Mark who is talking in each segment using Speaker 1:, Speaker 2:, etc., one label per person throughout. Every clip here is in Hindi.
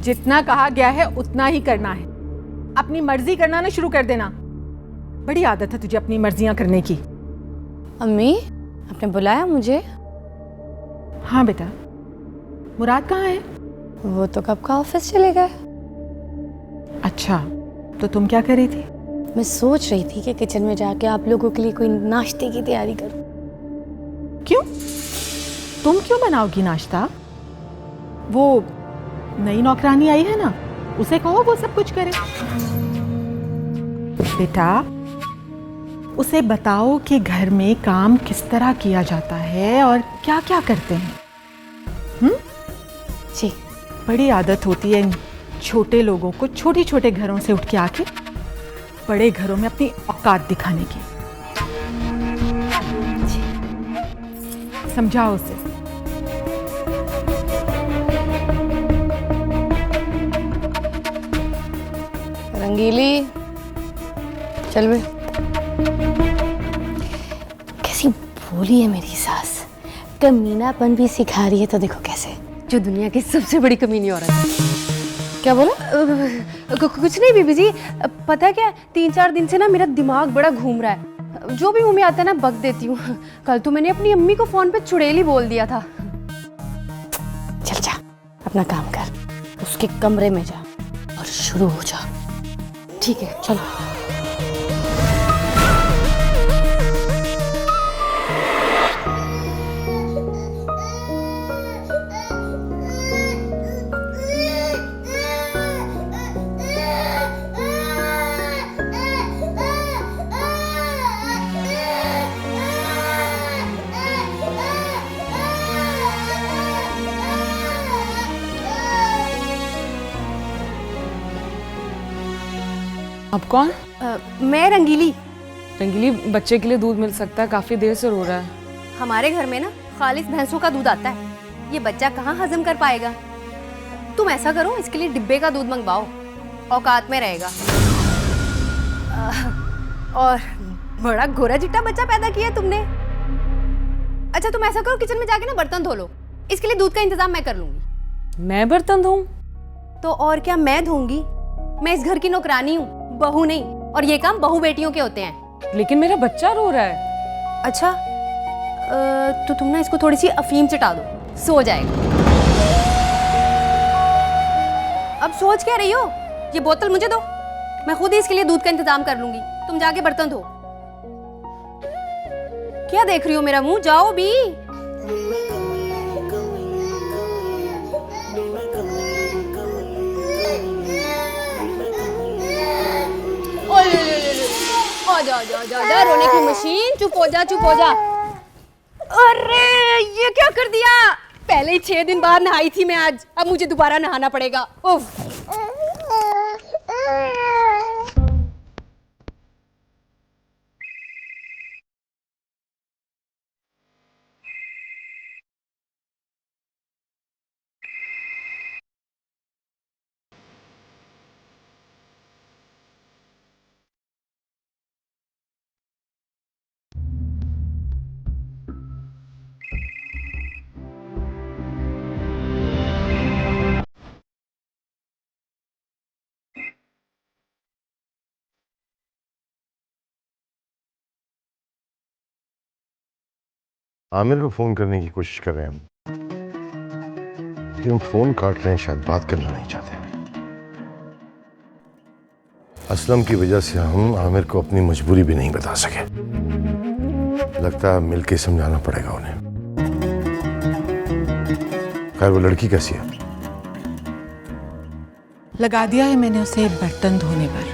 Speaker 1: जितना कहा गया है उतना ही करना है। अपनी मर्जी करना ना शुरू कर देना। बड़ी आदत है तुझे अपनी मर्जियां करने की।
Speaker 2: अम्मी, आपने बुलाया मुझे?
Speaker 1: हाँ बेटा। मुराद कहाँ है?
Speaker 2: वो तो कब का ऑफिस चले गए।
Speaker 1: अच्छा, तो तुम क्या कर रही थी?
Speaker 2: मैं सोच रही थी कि किचन में जाके आप लोगों के लिए कोई नाश्ते की तैयारी करूं।
Speaker 1: क्यों? तुम क्यों बनाओगी नाश्ता? वो नई नौकरानी आई है ना, उसे कहो वो सब कुछ करे। बेटा, उसे बताओ कि घर में काम किस तरह किया जाता है और क्या क्या करते हैं।
Speaker 2: जी।
Speaker 1: बड़ी आदत होती है इन छोटे लोगों को छोटे छोटे घरों से उठ के आके बड़े घरों में अपनी औकात दिखाने की। समझाओ उसे।
Speaker 2: रंगीली, चल बे। कैसी भोली है मेरी सास, कमीनापन भी सिखा रही है। तो देखो कैसे, जो दुनिया की सबसे बड़ी कमीनी औरत है। क्या बोला?
Speaker 3: कुछ नहीं बीबी जी, पता है क्या, 3-4 दिन से ना मेरा दिमाग बड़ा घूम रहा है। जो भी मुंह में आता है ना बक देती हूँ। कल तो मैंने अपनी अम्मी को फोन पे चुड़ैली बोल दिया था।
Speaker 2: चल जा, अपना काम कर, उसके कमरे में जा और शुरू हो जा।
Speaker 3: ठीक है,
Speaker 2: चलो।
Speaker 4: आप कौन?
Speaker 3: मैं रंगीली।
Speaker 4: रंगीली, बच्चे के लिए दूध मिल सकता है? काफी देर से रो रहा है।
Speaker 3: हमारे घर में ना खालिस भैंसों का दूध आता है। ये बच्चा कहाँ हजम कर पाएगा। तुम ऐसा करो, इसके लिए डिब्बे का दूध मंगवाओ, औकात में रहेगा। और बड़ा गोरा चिट्टा बच्चा पैदा किया तुमने। अच्छा, तुम ऐसा करो, किचन में जाके ना बर्तन धो लो। इसके लिए दूध का इंतजाम मैं कर लूंगी।
Speaker 4: मैं बर्तन धोऊं?
Speaker 3: तो और क्या, मैं धोऊंगी। मैं इस घर की नौकरानी हूँ, बहू नहीं। और ये काम बहू बेटियों के होते हैं।
Speaker 4: लेकिन मेरा बच्चा रो रहा है।
Speaker 3: अच्छा, तो तुम ना इसको थोड़ी सी अफीम चटा दो, सो जाएगा। अब सोच क्या रही हो? ये बोतल मुझे दो, मैं खुद ही इसके लिए दूध का इंतजाम कर लूंगी। तुम जाके बर्तन धो। क्या देख रही हो मेरा मुंह? जाओ भी। जा रोने की मशीन, चुप हो जा, चुप हो जा। अरे ये क्या कर दिया? पहले ही 6 दिन बाद नहाई थी मैं आज, अब मुझे दोबारा नहाना पड़ेगा। उफ।
Speaker 5: आमिर को फोन करने की कोशिश कर रहे हैं हम, लेकिन फोन काट रहे हैं, शायद बात करना नहीं चाहते। असलम की वजह से हम आमिर को अपनी मजबूरी भी नहीं बता सके। लगता है मिलके समझाना पड़ेगा उन्हें। खैर, वो लड़की कैसी है?
Speaker 1: लगा दिया है मैंने उसे बर्तन धोने पर।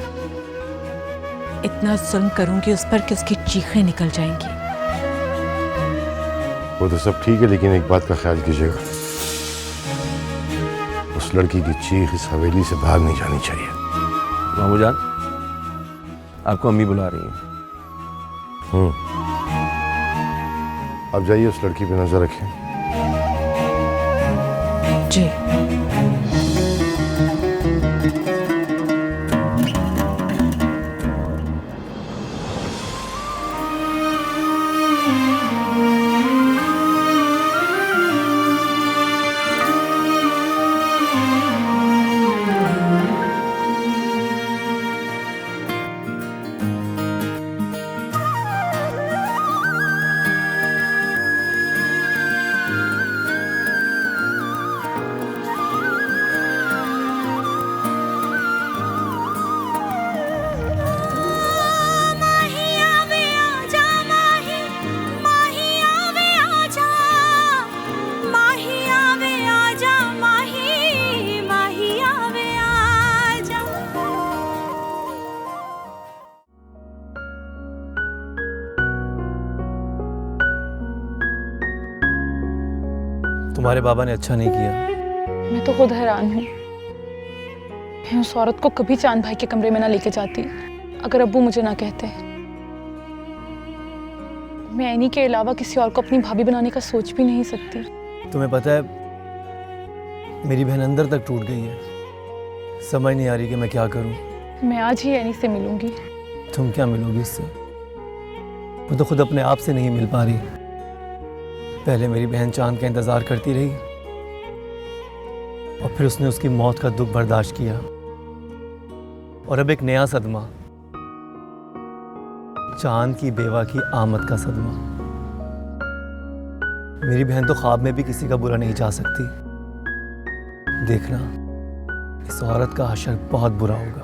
Speaker 1: इतना जुल्म करूंगी उस पर कि उसकी चीखें निकल जाएंगी।
Speaker 5: वो तो सब ठीक है, लेकिन एक बात का ख्याल कीजिएगा, उस लड़की की चीख इस हवेली से बाहर नहीं जानी चाहिए।
Speaker 6: मामू जान, आपको अम्मी बुला रही हैं।
Speaker 5: अब जाइए, उस लड़की पे नजर रखें।
Speaker 1: जी।
Speaker 7: तुम्हारे बाबा ने अच्छा नहीं किया।
Speaker 4: मैं तो खुद हैरान हूँ। मैं उस औरत को कभी चांद भाई के कमरे में ना लेके जाती अगर अब्बू मुझे ना कहते। मैं एनी के अलावा किसी और को अपनी भाभी बनाने का सोच भी नहीं सकती।
Speaker 7: तुम्हें पता है मेरी बहन अंदर तक टूट गई है। समझ नहीं आ रही कि मैं क्या करूं।
Speaker 4: मैं आज ही एनी से मिलूंगी।
Speaker 7: तुम क्या मिलोगी इससे? वो तो खुद अपने आप से नहीं मिल पा रही। पहले मेरी बहन चांद का इंतजार करती रही और फिर उसने उसकी मौत का दुख बर्दाश्त किया, और अब एक नया सदमा, चांद की बेवा की आमद का सदमा। मेरी बहन तो ख्वाब में भी किसी का बुरा नहीं चाह सकती। देखना, इस औरत का हशर बहुत बुरा होगा।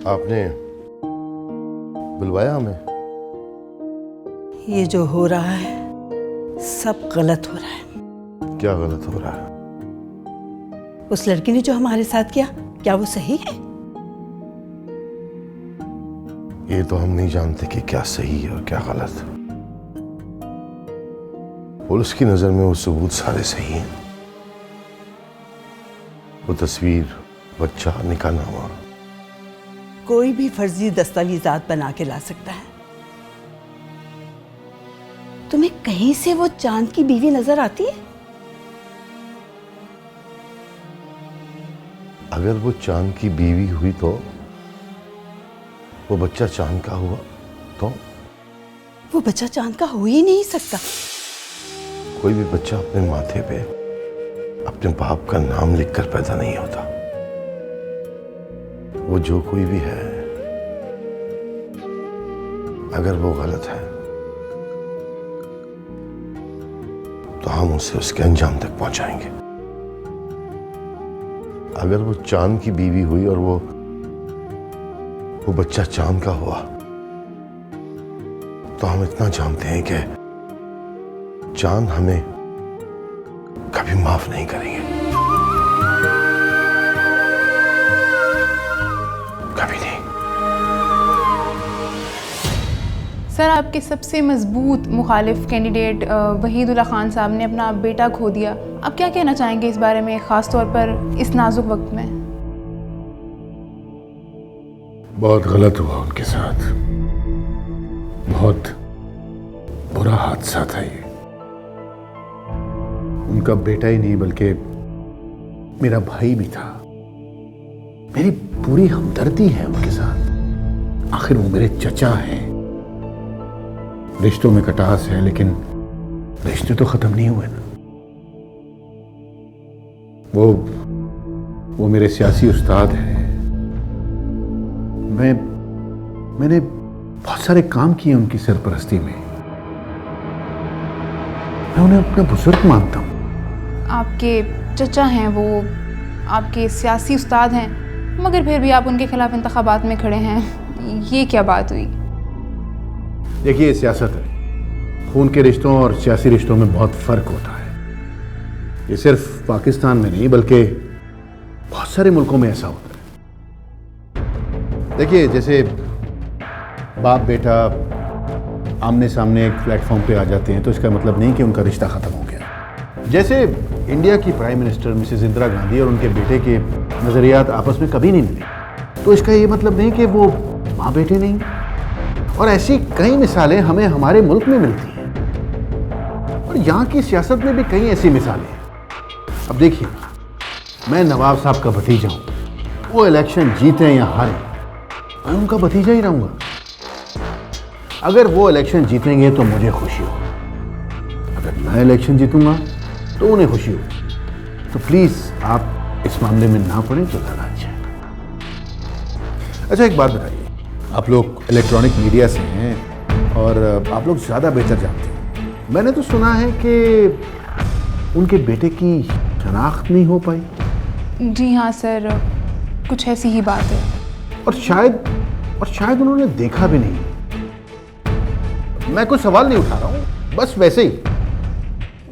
Speaker 5: आपने बुलवाया हमें?
Speaker 8: ये जो हो रहा है सब गलत हो रहा है।
Speaker 5: क्या गलत हो रहा है?
Speaker 8: उस लड़की ने जो हमारे साथ किया, क्या वो सही है?
Speaker 5: ये तो हम नहीं जानते कि क्या सही है और क्या गलत। पुलिस की नजर में वो सबूत सारे सही हैं। वो तस्वीर, बच्चा, निकाहनामा,
Speaker 8: कोई भी फर्जी दस्तावेजात बना के ला सकता है। तुम्हें कहीं से वो चांद की बीवी नजर आती है?
Speaker 5: अगर वो चांद की बीवी हुई तो वो बच्चा चांद का हुआ तो?
Speaker 8: वो बच्चा चांद का हो ही नहीं सकता।
Speaker 5: कोई भी बच्चा अपने माथे पे अपने बाप का नाम लिखकर पैदा नहीं होता। वो जो कोई भी है, अगर वो गलत है तो हम उसे उसके अंजाम तक पहुंचाएंगे। अगर वो चांद की बीवी हुई और वो बच्चा चांद का हुआ तो हम इतना जानते हैं कि चांद हमें कभी माफ नहीं करेंगे, कभी नहीं।
Speaker 9: सर, आपके सबसे मजबूत मुखालिफ कैंडिडेट वहीदुल्ला खान साहब ने अपना बेटा खो दिया। आप क्या कहना चाहेंगे इस बारे में, ख़ास तौर पर इस नाजुक वक्त में?
Speaker 5: बहुत गलत हुआ उनके साथ। बहुत बुरा हादसा था ये।
Speaker 10: उनका बेटा ही नहीं बल्कि मेरा भाई भी था। मेरी पूरी हमदर्दी है उनके साथ। आखिर वो मेरे चचा हैं। रिश्तों में कटास है लेकिन रिश्ते तो खत्म नहीं हुए ना। वो मेरे सियासी उस्ताद हैं। मैंने बहुत सारे काम किए उनकी सरपरस्ती में। मैं उन्हें अपना बुजुर्ग मानता हूँ।
Speaker 9: आपके चचा हैं, वो आपके सियासी उस्ताद हैं, मगर फिर भी आप उनके खिलाफ इंतखाबात में खड़े हैं। ये क्या बात हुई?
Speaker 10: देखिए, सियासत है। खून के रिश्तों और सियासी रिश्तों में बहुत फर्क होता है। ये सिर्फ पाकिस्तान में नहीं बल्कि बहुत सारे मुल्कों में ऐसा होता है। देखिए, जैसे बाप बेटा आमने सामने एक प्लेटफॉर्म पे आ जाते हैं तो इसका मतलब नहीं कि उनका रिश्ता खत्म हो गया। जैसे इंडिया की prime minister Mrs Indira Gandhi और उनके बेटे के नजरियात आपस में कभी नहीं मिले, तो इसका ये मतलब नहीं कि वो माँ बेटे नहीं। और ऐसी कई मिसालें हमें हमारे मुल्क में मिलती हैं और यहाँ की सियासत में भी कई ऐसी मिसालें हैं। अब देखिए, मैं नवाब साहब का भतीजा हूँ। वो इलेक्शन जीते या हारे, मैं उनका भतीजा ही रहूँगा। अगर वो इलेक्शन जीतेंगे तो मुझे खुशी हो, अगर मैं इलेक्शन जीतूंगा तो उन्हें खुशी हो। तो प्लीज़ आप इस मामले में ना पड़ें तो ज़्यादा अच्छा है। अच्छा, एक बात बताइए, आप लोग इलेक्ट्रॉनिक मीडिया से हैं और आप लोग ज़्यादा बेहतर जानते हैं। मैंने तो सुना है कि उनके बेटे की शनाख्त नहीं हो पाई।
Speaker 9: जी हाँ सर, कुछ ऐसी ही बात है।
Speaker 10: और शायद उन्होंने देखा भी नहीं। मैं कोई सवाल नहीं उठा रहा हूँ, बस वैसे ही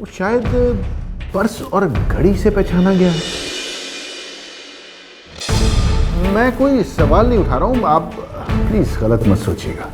Speaker 10: वो शायद पर्स और घड़ी से पहचाना गया। मैं कोई सवाल नहीं उठा रहा हूं, आप प्लीज गलत मत सोचिएगा।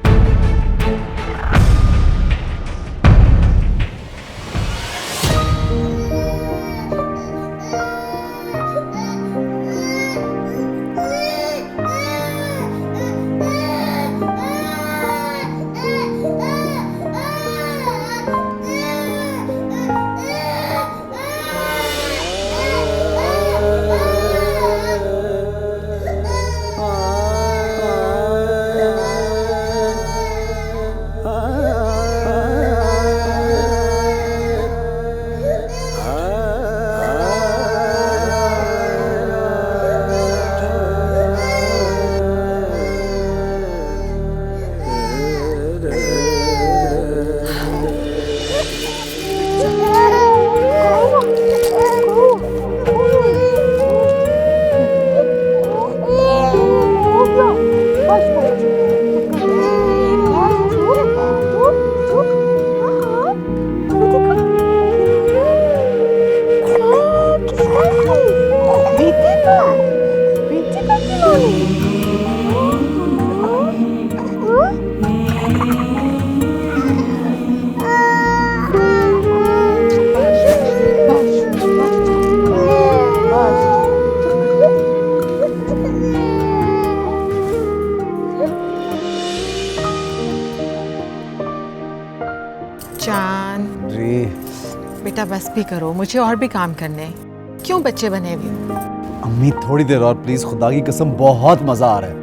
Speaker 1: चांद बेटा बस भी करो, मुझे और भी काम करने हैं। क्यों बच्चे बने हुए हो?
Speaker 11: अम्मी थोड़ी देर और प्लीज, खुदा की कसम बहुत मजा आ रहा है।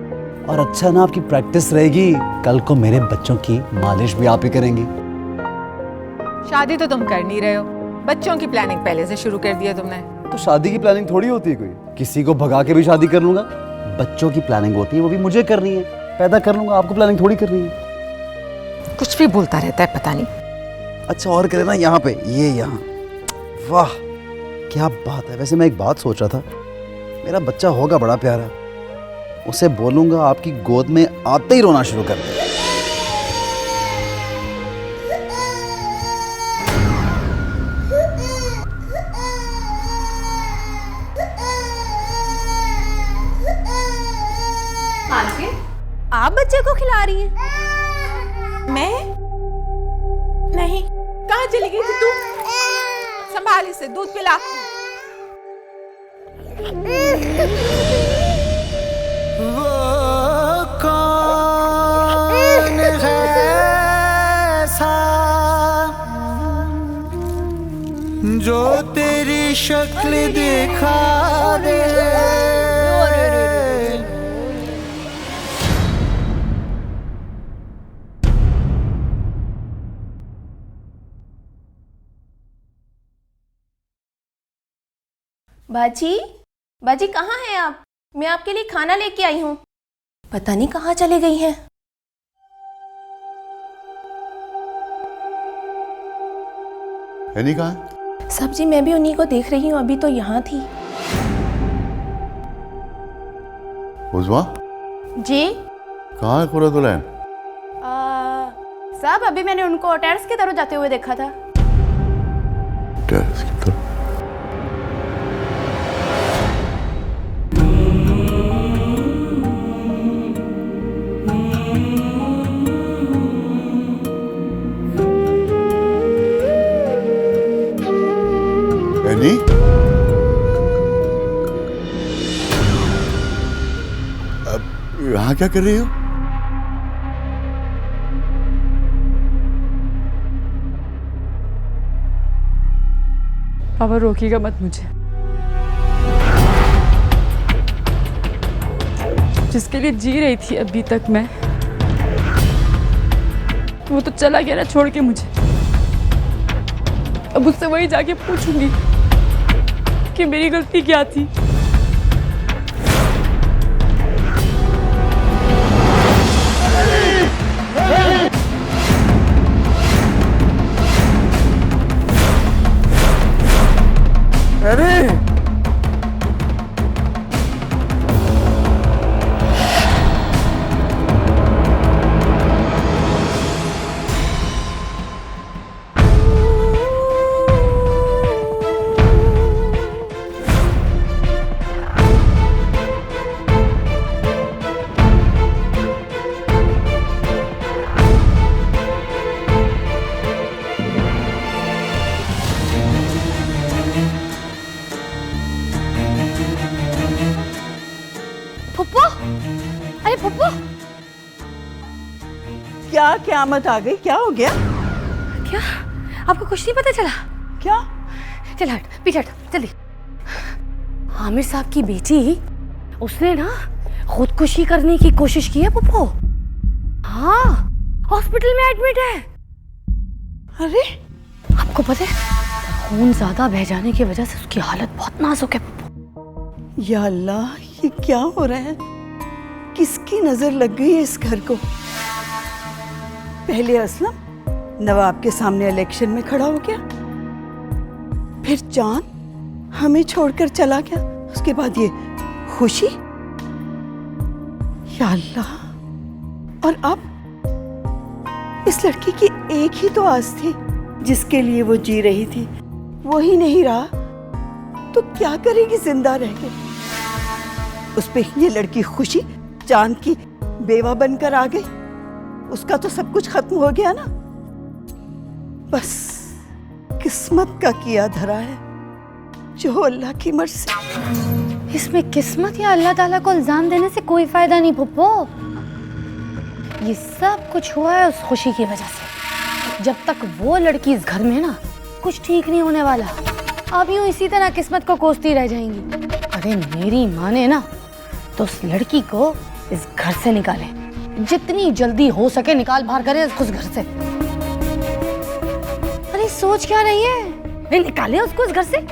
Speaker 11: और अच्छा ना आपकी प्रैक्टिस रहेगी, कल को मेरे बच्चों की मालिश भी आप ही करेंगी।
Speaker 1: शादी तो तुम कर नहीं रहे हो, बच्चों की प्लानिंग पहले से शुरू कर दिया तुमने।
Speaker 11: तो शादी की प्लानिंग थोड़ी होती है कोई, किसी को भगा के भी शादी कर लूंगा। बच्चों की प्लानिंग होती है, वो भी मुझे करनी है, पैदा कर लूंगा, आपको प्लानिंग थोड़ी करनी है।
Speaker 1: कुछ भी बोलता रहता है, पता नहीं।
Speaker 11: अच्छा और करे ना यहाँ पे, ये यहाँ, वाह क्या बात है। वैसे मैं एक बात सोच रहा था, मेरा बच्चा होगा बड़ा प्यारा, उसे बोलूंगा आपकी गोद में आते ही रोना शुरू कर दे।
Speaker 3: आप बच्चे को खिला रही हैं?
Speaker 1: मैं नहीं, कहाँ चली गई थी तू? संभाल इसे, दूध पिला।
Speaker 12: वो कौन है ऐसा जो तेरी शक्ल दिखा दे।
Speaker 3: बाजी, बाजी कहाँ हैं आप? मैं आपके लिए खाना लेके आई हूँ। पता नहीं कहाँ चले गई हैं।
Speaker 10: है कहाँ?
Speaker 3: सब्जी मैं भी उन्हीं को देख रही हूँ, अभी तो यहाँ थी।
Speaker 10: उज़मा?
Speaker 3: जी?
Speaker 10: कहाँ है कुर्रतुलैन?
Speaker 3: साहब अभी मैंने उनको टेरेस की तरफ जाते हुए देखा था।
Speaker 10: टेरेस की तरफ? यहाँ क्या कर रही हो?
Speaker 4: पापा रोकिएगा मत मुझे। जिसके लिए जी रही थी अभी तक मैं, वो तो चला गया ना छोड़ के मुझे। अब उससे वही जाके पूछूंगी कि मेरी गलती क्या थी।
Speaker 12: अरे
Speaker 2: अरे पप्पू,
Speaker 8: क्या क़यामत आ गई? क्या हो गया?
Speaker 2: क्या आपको कुछ नहीं पता चला?
Speaker 8: क्या?
Speaker 2: चल हट, पीछे हट जल्दी। आमिर साहब की बेटी, उसने ना खुदकुशी करने की कोशिश की है पप्पू। हाँ, हॉस्पिटल में एडमिट है।
Speaker 8: अरे
Speaker 2: आपको पता है, खून ज्यादा बह जाने की वजह से उसकी हालत बहुत नाजुक है पप्पू।
Speaker 8: या अल्लाह, ये क्या हो रहा है? किसकी नजर लग गई है इस घर को? पहले असलम नवाब के सामने इलेक्शन में खड़ा हो गया, फिर चांद हमें छोड़कर चला गया, उसके बाद ये खुशी। या अल्लाह, और अब इस लड़की की एक ही तो आस थी जिसके लिए वो जी रही थी, वो ही नहीं रहा तो क्या करेगी जिंदा रह के? उस पे ये लड़की खुशी चांद की बेवा बनकर आ गई, उसका तो सब कुछ खत्म हो गया ना। बस किस्मत का किया धरा है, जो अल्लाह की मर्जी।
Speaker 2: इसमें किस्मत या अल्लाह ताला को इल्जाम देने से कोई फायदा नहीं पप्पू। ये सब कुछ हुआ है उस खुशी की वजह से। जब तक वो लड़की इस घर में ना, कुछ ठीक नहीं होने वाला। अब यूं इसी तरह किस्मत को कोसती रह जाएंगी। अरे मेरी माँ ने ना, तो उस लड़की को इस घर से निकाले, जितनी जल्दी हो सके निकाल बाहर करे उसको इस घर से। अरे सोच क्या रही है? नहीं निकाले उसको इस घर से।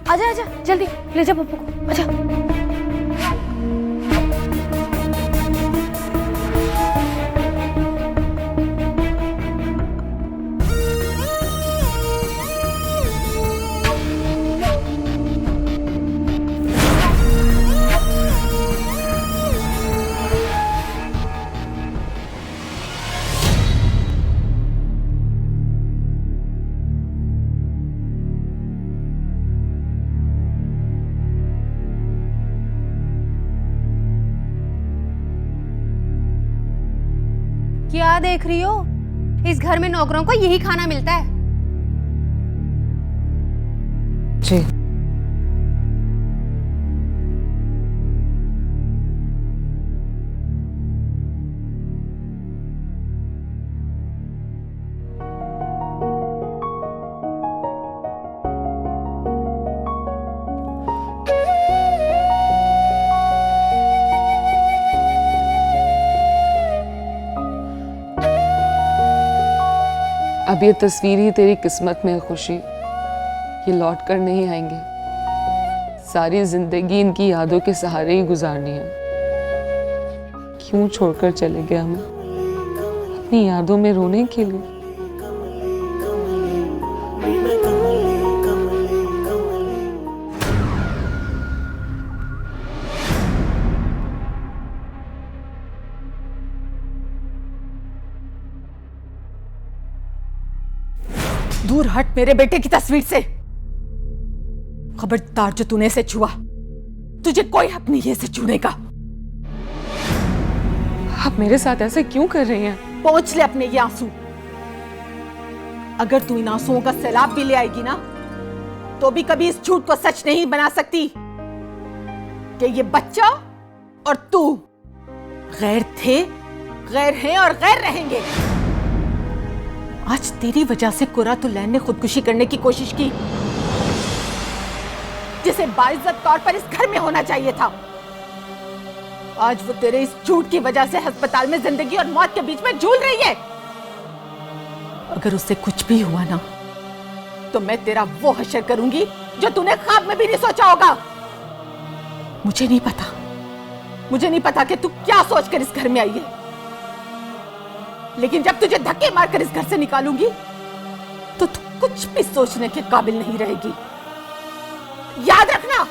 Speaker 2: आजा आजा जल्दी ले जा पप्पू को, आजा।
Speaker 3: क्या देख रही हो? इस घर में नौकरों को यही खाना मिलता है।
Speaker 4: जी। अब ये तस्वीर ही तेरी किस्मत में है खुशी, ये लौट कर नहीं आएंगे। सारी जिंदगी इनकी यादों के सहारे ही गुजारनी है। क्यों छोड़कर चले गए हमें अपनी यादों में रोने के लिए?
Speaker 1: दूर हट मेरे बेटे की तस्वीर से। खबरदार, जो तूने इसे छुआ, तुझे कोई हक नहीं है इसे छूने का।
Speaker 4: आप मेरे साथ ऐसे क्यों कर रही हैं?
Speaker 1: पहुंच ले अपने ये आंसू। अगर तू इन आंसुओं का सैलाब भी ले आएगी ना, तो भी कभी इस झूठ को सच नहीं बना सकती कि ये बच्चा और तू गैर थे, गैर हैं और गैर रहेंगे। आज तेरी वजह से कुरातुलैन ने खुदकुशी करने की कोशिश की, जिसे बाइज्जत तौर पर इस घर में होना चाहिए था। आज वो तेरे इस झूठ की वजह से अस्पताल में जिंदगी और मौत के बीच में झूल रही है। अगर उससे कुछ भी हुआ ना, तो मैं तेरा वो हश्र करूंगी जो तूने ख्वाब में भी नहीं सोचा होगा। मुझे नहीं पता कि तू क्या सोचकर इस घर में आई है, लेकिन जब तुझे धक्के मारकर इस घर से निकालूंगी, तो तू कुछ भी सोचने के काबिल नहीं रहेगी। याद रखना।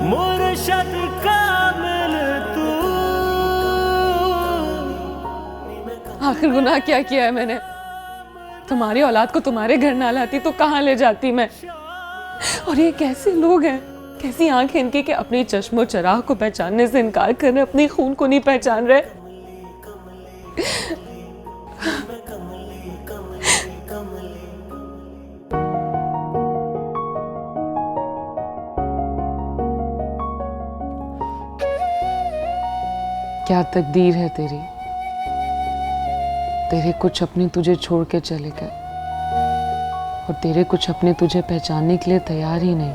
Speaker 12: मुर्शद कामिल तू
Speaker 4: आखिर गुनाह क्या किया है मैंने? तुम्हारी औलाद को तुम्हारे घर ना लाती तो कहाँ ले जाती मैं? और ये कैसे लोग हैं, कैसी आंखें इनकी कि अपनी चश्मो चराग को पहचानने से इनकार कर रहे, अपने खून को नहीं पहचान रहे। क्या तकदीर है तेरी, तेरे कुछ अपने तुझे छोड़ के चले गए और तेरे कुछ अपने तुझे पहचानने के लिए तैयार ही नहीं।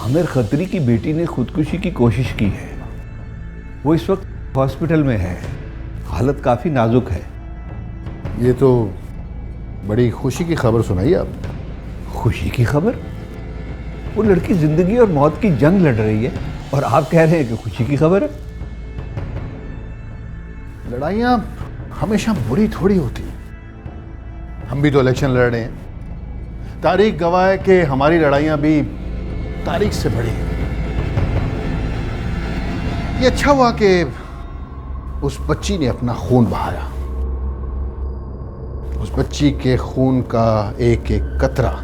Speaker 10: आमिर खत्री की बेटी ने खुदकुशी की कोशिश की है। वो इस वक्त हॉस्पिटल में है, हालत काफी नाजुक है।
Speaker 5: ये तो बड़ी खुशी की खबर सुनाई आप।
Speaker 10: खुशी की खबर? वो लड़की जिंदगी और मौत की जंग लड़ रही है और आप कह रहे हैं कि खुशी की खबर है।
Speaker 5: लड़ाइयाँ हमेशा बुरी थोड़ी होती। हम भी तो इलेक्शन लड़ रहे हैं, तारीख गवाह है कि हमारी लड़ाइयाँ भी तारीख से बड़ी हैं। ये अच्छा हुआ कि उस बच्ची ने अपना खून बहाया। उस बच्ची के खून का एक एक कतरा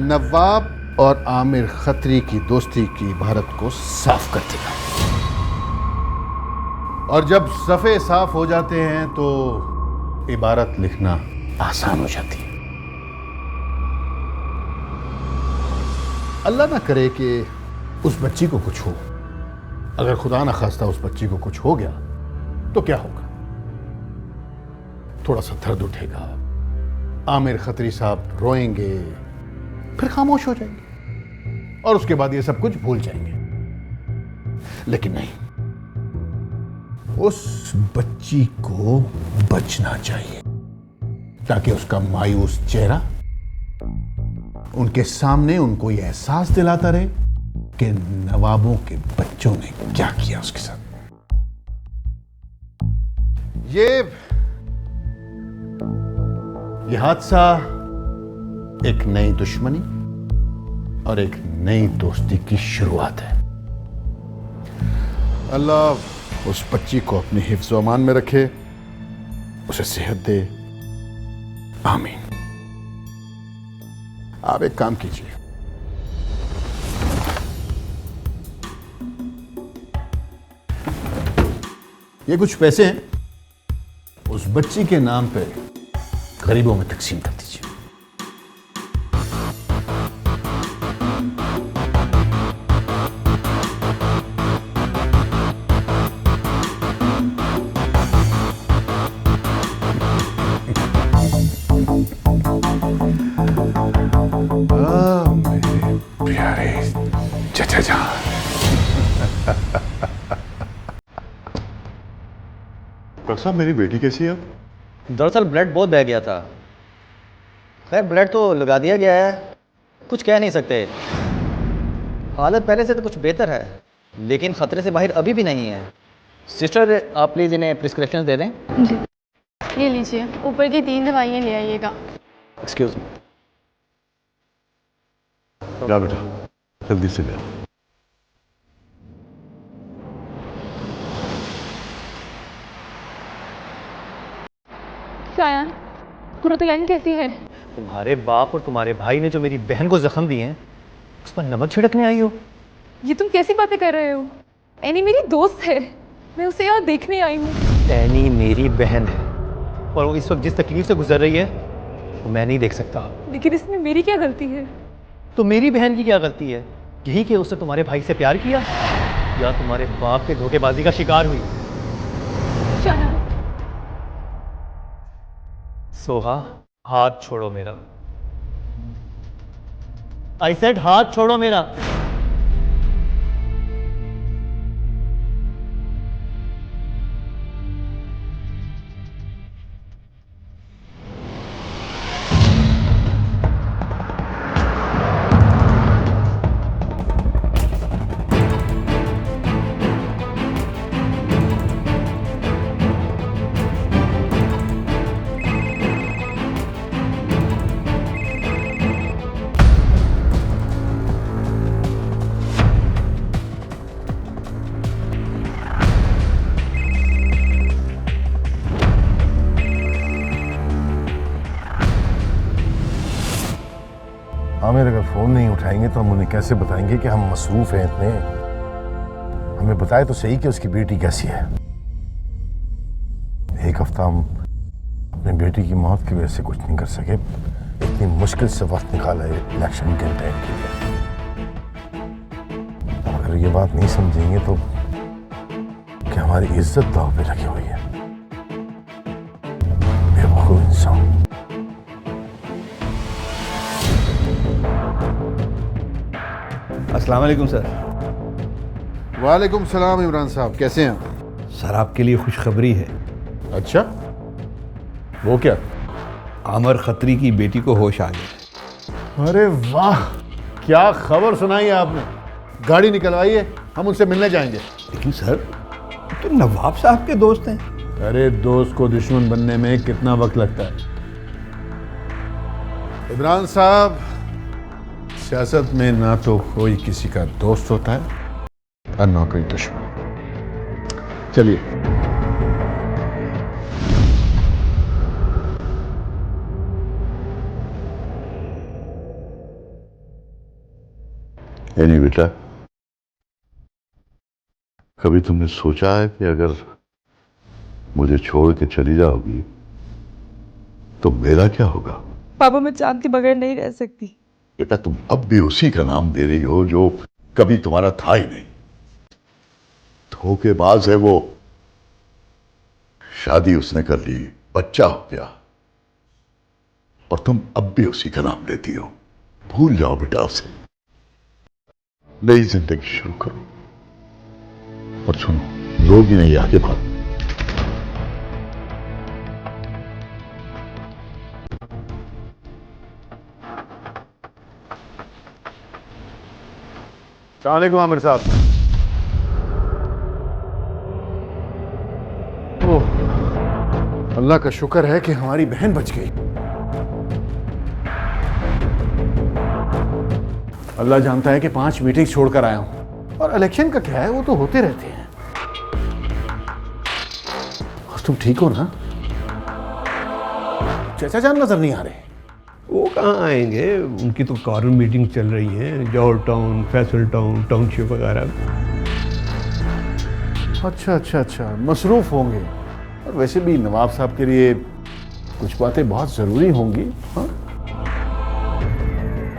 Speaker 5: नवाब और आमिर खत्री की दोस्ती की भारत को साफ कर दिया। और जब सफ़े साफ हो जाते हैं तो इबारत लिखना आसान हो जाती है। अल्लाह ना करे कि उस बच्ची को कुछ हो। अगर खुदा ना खास्ता उस बच्ची को कुछ हो गया तो क्या होगा? थोड़ा सा दर्द उठेगा, आमिर खत्री साहब रोएंगे, फिर खामोश हो जाएंगे और उसके बाद ये सब कुछ भूल जाएंगे। लेकिन नहीं, उस बच्ची को बचना चाहिए ताकि उसका मायूस चेहरा उनके सामने उनको यह एहसास दिलाता रहे कि नवाबों के बच्चों ने क्या किया उसके साथ। ये हादसा एक नई दुश्मनी और एक नई दोस्ती की शुरुआत है। अल्लाह उस बच्ची को अपने हिफ्ज़ व अमान में रखे, उसे सेहत दे, आमीन। आप एक काम कीजिए, ये कुछ पैसे हैं, उस बच्ची के नाम पे गरीबों में तकसीम कर दीजिए।
Speaker 13: डॉक्टर साहब, मेरी बेटी कैसी है अब?
Speaker 14: दरअसल ब्लड बहुत बह गया था। खैर ब्लड तो लगा दिया गया है, कुछ कह नहीं सकते। हालत पहले से तो कुछ बेहतर है, लेकिन ख़तरे से बाहर अभी भी नहीं है। सिस्टर, आप प्लीज़ इन्हें प्रिस्क्रिप्शन दे दें।
Speaker 2: जी, ये लीजिए, ऊपर की 3 दवाइयाँ ले आइएगा।
Speaker 14: Excuse me.
Speaker 13: जा बेटा, जल्दी से जा।
Speaker 9: शायान, कुर्तयान कैसी है?
Speaker 14: तुम्हारे बाप और तुम्हारे भाई ने जो मेरी बहन को जख्म दिए हैं, उस पर नमक छिड़कने आई हो?
Speaker 9: ये तुम कैसी बातें कर रहे हो? एनी मेरी दोस्त है, मैं उसे यहाँ देखने आई हूँ।
Speaker 14: एनी मेरी बहन है और वो इस वक्त जिस तकलीफ से गुजर रही है वो मैं नहीं देख सकता।
Speaker 9: लेकिन इसमें मेरी क्या गलती है?
Speaker 14: तो मेरी बहन की क्या गलती है? यही कि उसने तुम्हारे भाई से प्यार किया या तुम्हारे बाप के धोखेबाजी का शिकार हुई?
Speaker 9: शायान,
Speaker 14: सोहा, हाथ छोड़ो मेरा। आई सेड हाथ छोड़ो मेरा।
Speaker 10: आमिर अगर फ़ोन नहीं उठाएंगे तो हम उन्हें कैसे बताएंगे कि हम मसरूफ़ हैं इतने। हमें बताए तो सही कि उसकी बेटी कैसी है। एक हफ्ता हम अपनी बेटी की मौत की वजह से कुछ नहीं कर सके। इतनी मुश्किल से वक्त निकाला है इलेक्शन कैंपेन के लिए। अगर ये बात नहीं समझेंगे तो कि हमारी इज्जत दांव पे लगी हुई है। बेवकूफ इंसान।
Speaker 15: अस्सलाम वालेकुम सर।
Speaker 10: वालेकुम सलाम इमरान साहब, कैसे हैं?
Speaker 15: सर आपके लिए खुशखबरी है।
Speaker 10: अच्छा, वो क्या?
Speaker 15: आमिर खत्री की बेटी को होश आ गया।
Speaker 10: अरे वाह, क्या खबर सुनाई आपने। गाड़ी निकलवाइए, हम उनसे मिलने जाएंगे।
Speaker 15: लेकिन सर तो नवाब साहब के दोस्त हैं।
Speaker 10: अरे दोस्त को दुश्मन बनने में कितना वक्त लगता है। इमरान साहब, सियासत में ना तो कोई किसी का दोस्त होता है और ना कोई दुश्मन। चलिए।
Speaker 13: नहीं बेटा, कभी तुमने सोचा है कि अगर मुझे छोड़ के चली जाओगी तो मेरा क्या होगा?
Speaker 16: पापा, मैं चांद के बगैर नहीं रह सकती।
Speaker 13: बेटा, तुम अब भी उसी का नाम दे रही हो जो कभी तुम्हारा था ही नहीं। धोखेबाज है वो। शादी उसने कर ली, बच्चा हो गया, और तुम अब भी उसी का नाम लेती हो। भूल जाओ बेटा उसे, नई जिंदगी शुरू करो। और सुनो, रोगी नहीं आगे बात।
Speaker 10: अस्सलामुअलैकुम आमिर साहब। ओह, अल्लाह का शुक्र है कि हमारी बहन बच गई। अल्लाह जानता है कि 5 मीटिंग छोड़कर आया हूं, और इलेक्शन का क्या है, वो तो होते रहते हैं। और तुम ठीक हो ना? चाचा जान नजर नहीं आ रहे।
Speaker 15: वो कहाँ आएंगे, उनकी तो कॉर्नर मीटिंग चल रही है जौहर टाउन, फैसल टाउन, टाउनशिप वगैरह।
Speaker 10: अच्छा, मसरूफ होंगे। और वैसे भी नवाब साहब के लिए कुछ बातें बहुत ज़रूरी होंगी। हाँ,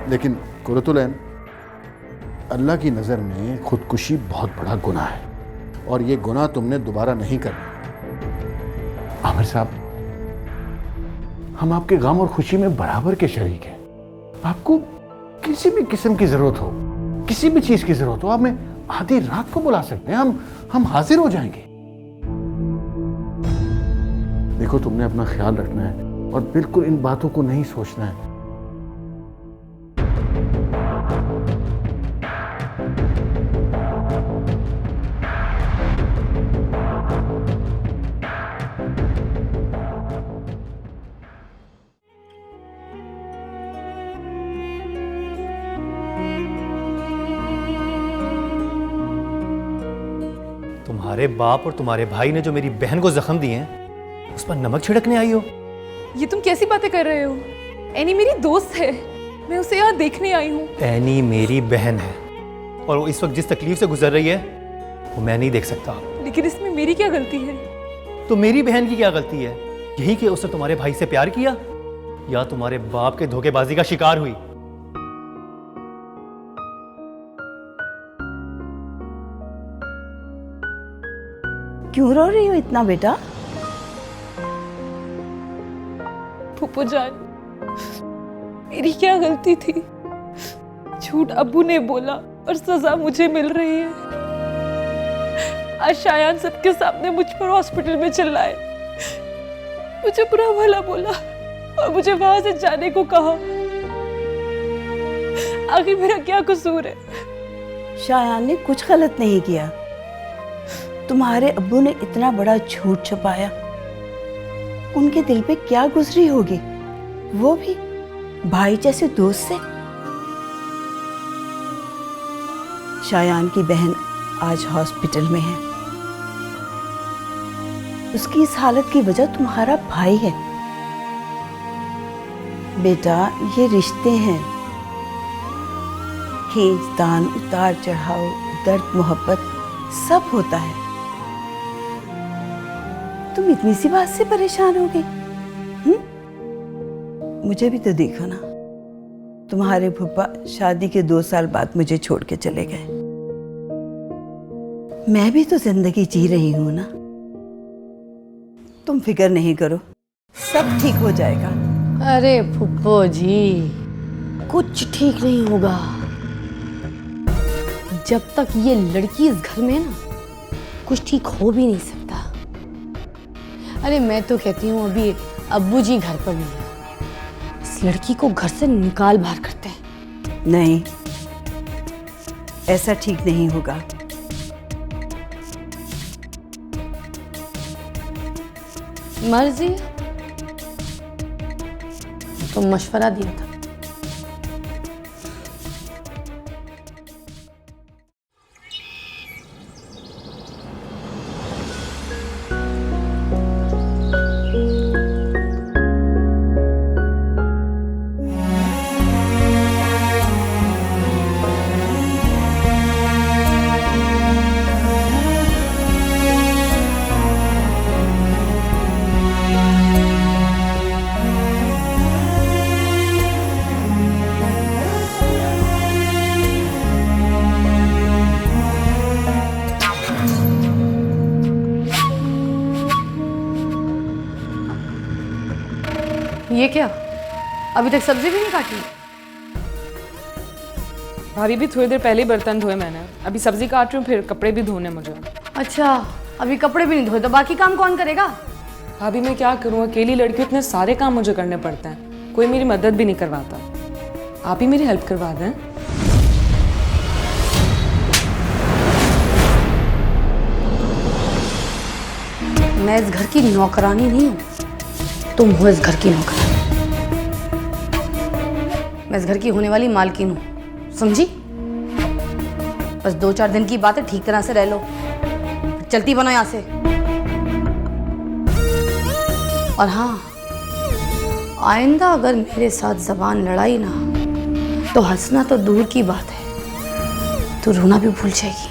Speaker 10: लेकिन कुरतुलैन, अल्लाह की नज़र में खुदकुशी बहुत बड़ा गुनाह है, और ये गुनाह तुमने दोबारा नहीं करना। आमिर साहब, हम आपके गम और खुशी में बराबर के शरीक हैं। आपको किसी भी किस्म की जरूरत हो, किसी भी चीज की जरूरत हो, आप हमें आधी रात को बुला सकते हैं। हम हाजिर हो जाएंगे। देखो, तुमने अपना ख्याल रखना है और बिल्कुल इन बातों को नहीं सोचना है।
Speaker 7: तुम्हारे बाप और तुम्हारे भाई ने जो मेरी बहन को जख्म दिए हैं, उस पर नमक छिड़कने आई हो?
Speaker 9: ये तुम कैसी बातें कर रहे हो? एनी मेरी दोस्त है, मैं उसे यहाँ देखने आई हूँ।
Speaker 7: एनी मेरी बहन है, और वो इस वक्त जिस तकलीफ से गुजर रही है वो मैं नहीं देख सकता।
Speaker 9: लेकिन इसमें मेरी क्या गलती है?
Speaker 7: तो मेरी बहन की क्या गलती है? यही कि उसने तुम्हारे भाई से प्यार किया, या तुम्हारे बाप के धोखेबाजी का शिकार हुई?
Speaker 8: क्यों रो रही हो इतना बेटा?
Speaker 9: फूफो जान, मेरी क्या गलती थी? झूठ अब्बू ने बोला और सजा मुझे मिल रही है। आज शायान सबके सामने मुझ पर हॉस्पिटल में चिल्लाए, मुझे बुरा भला बोला और मुझे वहां से जाने को कहा। आखिर मेरा क्या कसूर है?
Speaker 8: शायान ने कुछ गलत नहीं किया। तुम्हारे अब्बू ने इतना बड़ा झूठ छुपाया, उनके दिल पे क्या गुजरी होगी, वो भी भाई जैसे दोस्त से। शायान की बहन आज हॉस्पिटल में है। उसकी इस हालत की वजह तुम्हारा भाई है। बेटा, ये रिश्ते हैं, खींच तान, उतार चढ़ाव, दर्द मोहब्बत सब होता है। तुम इतनी सी बात से परेशान हो गई? मुझे भी तो देखो ना, तुम्हारे फूफा शादी के 2 साल बाद मुझे छोड़ के चले गए। मैं भी तो जिंदगी जी रही हूं ना। तुम फिक्र नहीं करो, सब ठीक हो जाएगा।
Speaker 2: अरे फुप्पो जी, कुछ ठीक नहीं होगा जब तक ये लड़की इस घर में है ना, कुछ ठीक हो भी नहीं सकता। अरे मैं तो कहती हूँ अभी अब्बू जी घर पर नहीं है, इस लड़की को घर से निकाल बाहर करते हैं।
Speaker 8: नहीं, ऐसा ठीक नहीं होगा।
Speaker 2: मर्जी, तो मशवरा दिया था। ये क्या, अभी तक सब्जी भी नहीं काटी?
Speaker 4: भाभी भी थोड़ी देर पहले ही बर्तन धोए मैंने, अभी सब्जी काट रही हूँ, फिर कपड़े भी धोने मुझे।
Speaker 2: अच्छा, अभी कपड़े भी नहीं धोए तो बाकी काम कौन करेगा?
Speaker 4: भाभी मैं क्या करूँ, अकेली लड़की, इतने सारे काम मुझे करने पड़ते हैं, कोई मेरी मदद भी नहीं करवाता। आप ही मेरी हेल्प करवा दें।
Speaker 2: मैं इस घर की नौकरानी नहीं हूँ, तुम हो इस घर की नौकरानी। मैं इस घर की होने वाली मालकिन हूँ, समझी? बस 2-4 दिन की बात है, ठीक तरह से रह लो, चलती बनो यहाँ से। और हाँ, आइंदा अगर मेरे साथ जबान लड़ाई ना, तो हंसना तो दूर की बात है, तू रोना भी भूल जाएगी।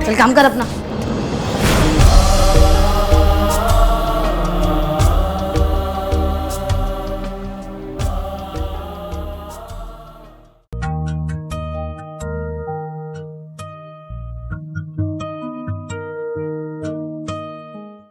Speaker 2: चल काम कर अपना।